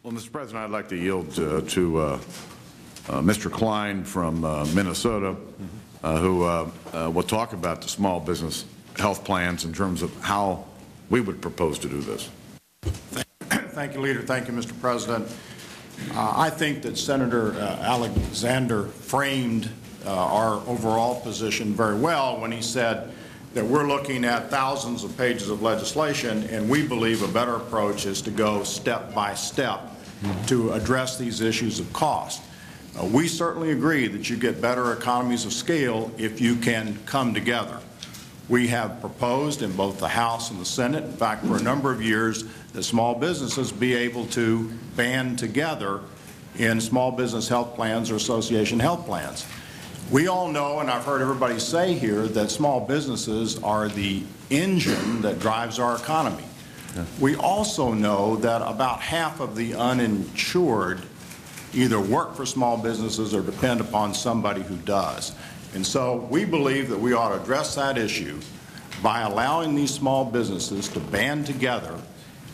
Well, Mr. President, I'd like to yield to Mr. Kline from Minnesota, who will talk about the small business health plans in terms of how we would propose to do this. Thank you, Leader. Thank you, Mr. President. I think that Senator Alexander framed our overall position very well when he said that we're looking at thousands of pages of legislation, and we believe a better approach is to go step by step to address these issues of cost. We certainly agree that you get better economies of scale if you can come together. We have proposed in both the House and the Senate, in fact, for a number of years, that small businesses be able to band together in small business health plans or association health plans. We all know, and I've heard everybody say here, that small businesses are the engine that drives our economy. Yeah. We also know that about half of the uninsured either work for small businesses or depend upon somebody who does. And so we believe that we ought to address that issue by allowing these small businesses to band together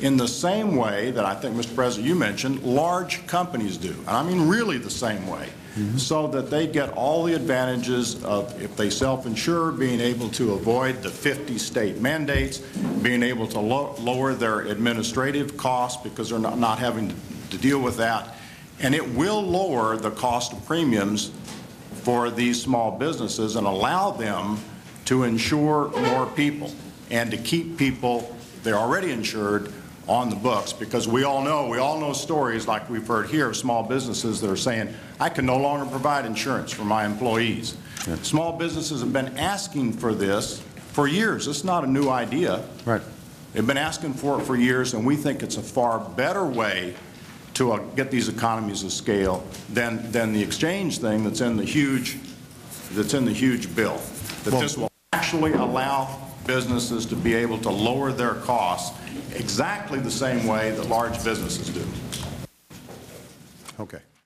in the same way that I think, Mr. President, you mentioned large companies do. And I mean really the same way. So that they get all the advantages of, if they self-insure, being able to avoid the 50 state mandates, being able to lower their administrative costs because they're not having to deal with that. And it will lower the cost of premiums for these small businesses and allow them to insure more people and to keep people they're already insured on the books, because we all know stories like we've heard here of small businesses that are saying, I can no longer provide insurance for my employees. Yeah. Small businesses have been asking for this for years. It's not a new idea. Right. They've been asking for it for years, and we think it's a far better way to get these economies of scale than the exchange thing that's in the huge bill. This will actually allow businesses to be able to lower their costs exactly the same way that large businesses do. Okay.